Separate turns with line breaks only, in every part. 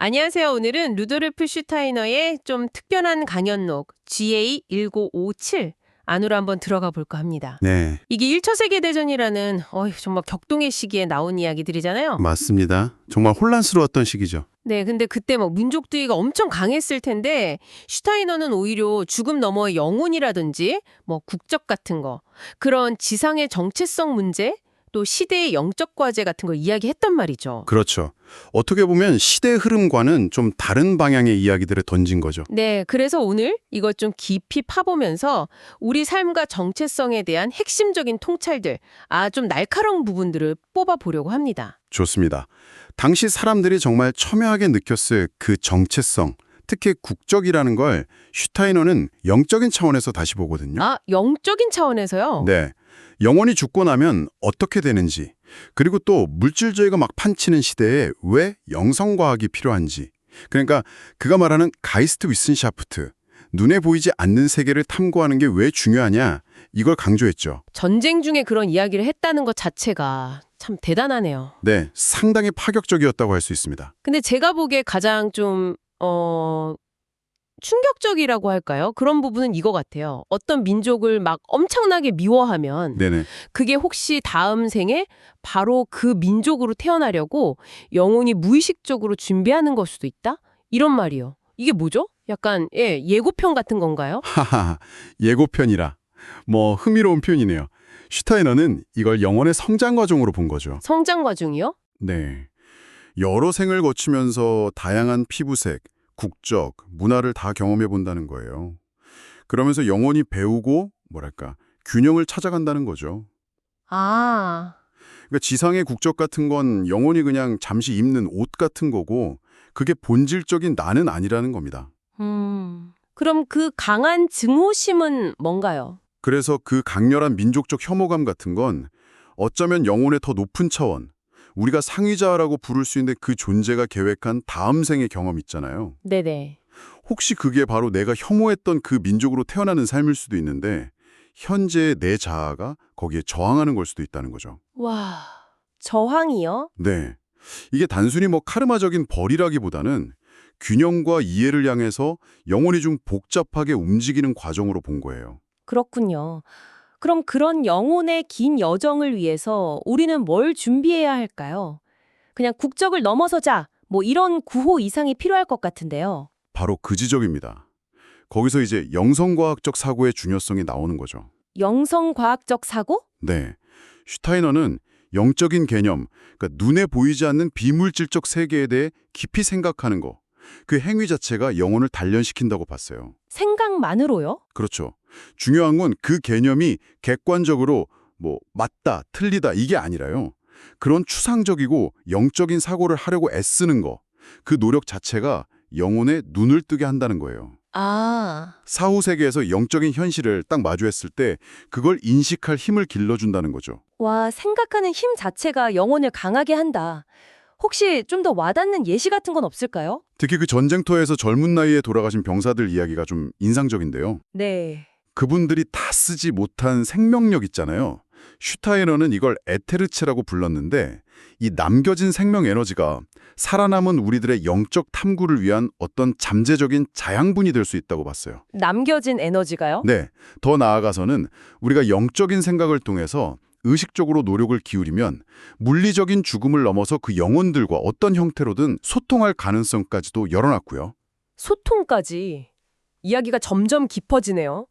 안녕하세요. 오늘은 루도르프 슈타이너의 좀 특별한 강연록 GA1957 안으로 한번 들어가 볼까 합니다.
네,
이게 1차 세계대전이라는 정말 격동의 시기에 나온 이야기들이잖아요.
맞습니다. 정말 혼란스러웠던 시기죠.
네, 근데 그때 뭐 민족주의가 엄청 강했을 텐데 슈타이너는 오히려 죽음 너머의 영혼이라든지 뭐 국적 같은 거, 그런 지상의 정체성 문제, 또 시대의 영적 과제 같은 걸 이야기했단 말이죠.
그렇죠. 어떻게 보면 시대 흐름과는 좀 다른 방향의 이야기들을 던진 거죠.
네, 그래서 오늘 이걸 좀 깊이 파보면서 우리 삶과 정체성에 대한 핵심적인 통찰들, 좀 날카로운 부분들을 뽑아보려고 합니다.
좋습니다. 당시 사람들이 정말 첨예하게 느꼈을 그 정체성, 특히 국적이라는 걸 슈타이너는 영적인 차원에서 다시 보거든요.
영적인 차원에서요?
네, 영혼이 죽고 나면 어떻게 되는지, 그리고 또 물질주의가 막 판치는 시대에 왜 영성과학이 필요한지, 그러니까 그가 말하는 가이스트 위슨샤프트, 눈에 보이지 않는 세계를 탐구하는 게 왜 중요하냐, 이걸 강조했죠.
전쟁 중에 그런 이야기를 했다는 것 자체가 참 대단하네요.
네, 상당히 파격적이었다고 할 수 있습니다.
근데 제가 보기에 가장 좀, 충격적이라고 할까요? 그런 부분은 이거 같아요. 어떤 민족을 막 엄청나게 미워하면
네네.
그게 혹시 다음 생에 바로 그 민족으로 태어나려고 영혼이 무의식적으로 준비하는 걸 수도 있다? 이런 말이요. 이게 뭐죠? 약간 예고편 같은 건가요?
하하, 예고편이라. 뭐 흥미로운 표현이네요. 슈타이너는 이걸 영혼의 성장 과정으로 본 거죠.
성장 과정이요?
네. 여러 생을 거치면서 다양한 피부색, 국적, 문화를 다 경험해 본다는 거예요. 그러면서 영혼이 배우고, 뭐랄까, 균형을 찾아간다는 거죠.
아,
그러니까 지상의 국적 같은 건 영혼이 그냥 잠시 입는 옷 같은 거고, 그게 본질적인 나는 아니라는 겁니다.
그럼 그 강한 증오심은 뭔가요?
그래서 그 강렬한 민족적 혐오감 같은 건 어쩌면 영혼의 더 높은 차원, 우리가 상위자라고 부를 수 있는 그 존재가 계획한 다음 생의 경험 있잖아요.
네네.
혹시 그게 바로 내가 혐오했던 그 민족으로 태어나는 삶일 수도 있는데 현재의 내 자아가 거기에 저항하는 걸 수도 있다는 거죠.
와, 저항이요?
네. 이게 단순히 뭐 카르마적인 벌이라기보다는 균형과 이해를 향해서 영혼이 좀 복잡하게 움직이는 과정으로 본 거예요.
그렇군요. 그럼 그런 영혼의 긴 여정을 위해서 우리는 뭘 준비해야 할까요? 그냥 국적을 넘어서자, 뭐 이런 구호 이상이 필요할 것 같은데요.
바로 그 지적입니다. 거기서 이제 영성과학적 사고의 중요성이 나오는 거죠.
영성과학적 사고?
네. 슈타이너는 영적인 개념, 그러니까 눈에 보이지 않는 비물질적 세계에 대해 깊이 생각하는 거, 그 행위 자체가 영혼을 단련시킨다고 봤어요.
생각만으로요?
그렇죠. 중요한 건 그 개념이 객관적으로 뭐 맞다, 틀리다 이게 아니라요. 그런 추상적이고 영적인 사고를 하려고 애쓰는 거, 그 노력 자체가 영혼에 눈을 뜨게 한다는 거예요.
아,
사후 세계에서 영적인 현실을 딱 마주했을 때 그걸 인식할 힘을 길러준다는 거죠.
와, 생각하는 힘 자체가 영혼을 강하게 한다. 혹시 좀 더 와닿는 예시 같은 건 없을까요?
특히 그 전쟁터에서 젊은 나이에 돌아가신 병사들 이야기가 좀 인상적인데요.
네.
그분들이 다 쓰지 못한 생명력 있잖아요. 슈타이너는 이걸 에테르체라고 불렀는데 이 남겨진 생명 에너지가 살아남은 우리들의 영적 탐구를 위한 어떤 잠재적인 자양분이 될 수 있다고 봤어요.
남겨진 에너지가요?
네, 더 나아가서는 우리가 영적인 생각을 통해서 의식적으로 노력을 기울이면 물리적인 죽음을 넘어서 그 영혼들과 어떤 형태로든 소통할 가능성까지도 열어놨고요.
소통까지. 이야기가 점점 깊어지네요.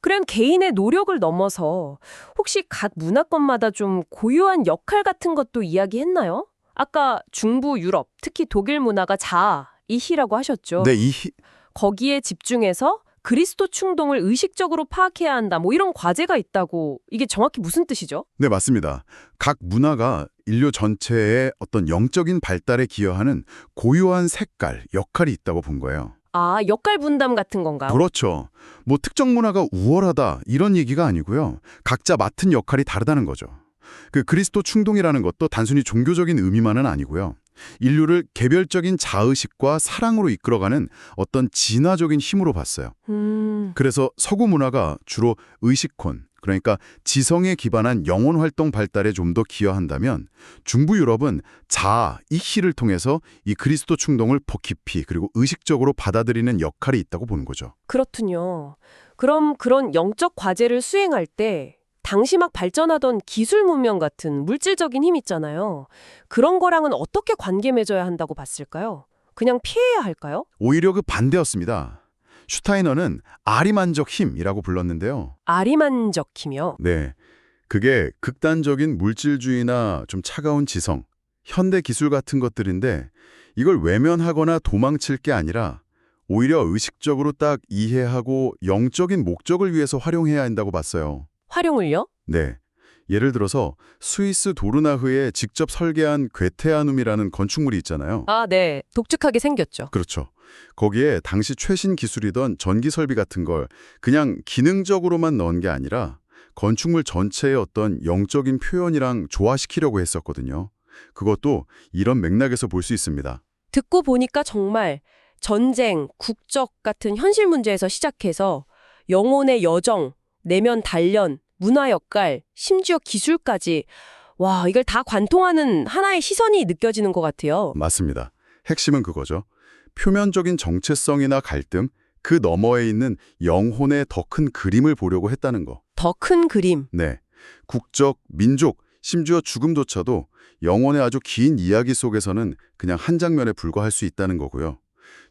그럼 개인의 노력을 넘어서 혹시 각 문화권마다 좀 고유한 역할 같은 것도 이야기했나요? 아까 중부 유럽, 특히 독일 문화가 자아이히라고 하셨죠.
네,
거기에 집중해서 그리스도 충동을 의식적으로 파악해야 한다. 뭐 이런 과제가 있다고. 이게 정확히 무슨 뜻이죠?
네, 맞습니다. 각 문화가 인류 전체의 어떤 영적인 발달에 기여하는 고유한 색깔, 역할이 있다고 본 거예요.
역할 분담 같은 건가요?
그렇죠. 뭐 특정 문화가 우월하다 이런 얘기가 아니고요. 각자 맡은 역할이 다르다는 거죠. 그 그리스도 충동이라는 것도 단순히 종교적인 의미만은 아니고요. 인류를 개별적인 자의식과 사랑으로 이끌어가는 어떤 진화적인 힘으로 봤어요. 그래서 서구 문화가 주로 의식혼, 그러니까 지성에 기반한 영혼 활동 발달에 좀 더 기여한다면 중부 유럽은 자아, 이희를 통해서 이 그리스도 충동을 더 깊이 그리고 의식적으로 받아들이는 역할이 있다고 보는 거죠.
그렇군요. 그럼 그런 영적 과제를 수행할 때 당시 막 발전하던 기술 문명 같은 물질적인 힘 있잖아요. 그런 거랑은 어떻게 관계 맺어야 한다고 봤을까요? 그냥 피해야 할까요?
오히려 그 반대였습니다. 슈타이너는 아리만적 힘이라고 불렀는데요.
아리만적 힘이요.
네, 그게 극단적인 물질주의나 좀 차가운 지성, 현대 기술 같은 것들인데 이걸 외면하거나 도망칠 게 아니라 오히려 의식적으로 딱 이해하고 영적인 목적을 위해서 활용해야 한다고 봤어요.
활용을요?
네, 예를 들어서 스위스 도르나흐에 직접 설계한 괴테아눔이라는 건축물이 있잖아요.
아, 네. 독특하게 생겼죠.
그렇죠. 거기에 당시 최신 기술이던 전기 설비 같은 걸 그냥 기능적으로만 넣은 게 아니라 건축물 전체의 어떤 영적인 표현이랑 조화시키려고 했었거든요. 그것도 이런 맥락에서 볼 수 있습니다.
듣고 보니까 정말 전쟁, 국적 같은 현실 문제에서 시작해서 영혼의 여정, 내면 단련, 문화 역할, 심지어 기술까지 와, 이걸 다 관통하는 하나의 시선이 느껴지는 것 같아요.
맞습니다. 핵심은 그거죠. 표면적인 정체성이나 갈등, 그 너머에 있는 영혼의 더 큰 그림을 보려고 했다는 거.
더 큰 그림.
네. 국적, 민족, 심지어 죽음조차도 영혼의 아주 긴 이야기 속에서는 그냥 한 장면에 불과할 수 있다는 거고요.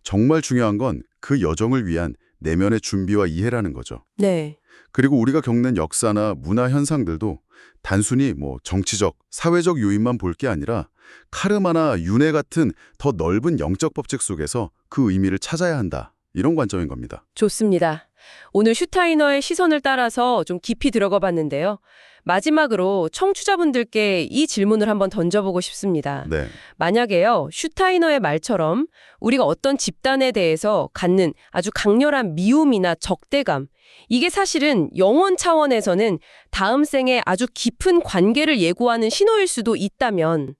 정말 중요한 건 그 여정을 위한 내면의 준비와 이해라는 거죠.
네.
그리고 우리가 겪는 역사나 문화 현상들도 단순히 정치적, 사회적 요인만 볼 게 아니라 카르마나 윤회 같은 더 넓은 영적 법칙 속에서 그 의미를 찾아야 한다. 이런 관점인 겁니다.
좋습니다. 오늘 슈타이너의 시선을 따라서 좀 깊이 들어가 봤는데요. 마지막으로 청취자분들께 이 질문을 한번 던져보고 싶습니다.
네.
만약에요, 슈타이너의 말처럼 우리가 어떤 집단에 대해서 갖는 아주 강렬한 미움이나 적대감, 이게 사실은 영혼 차원에서는 다음 생에 아주 깊은 관계를 예고하는 신호일 수도 있다면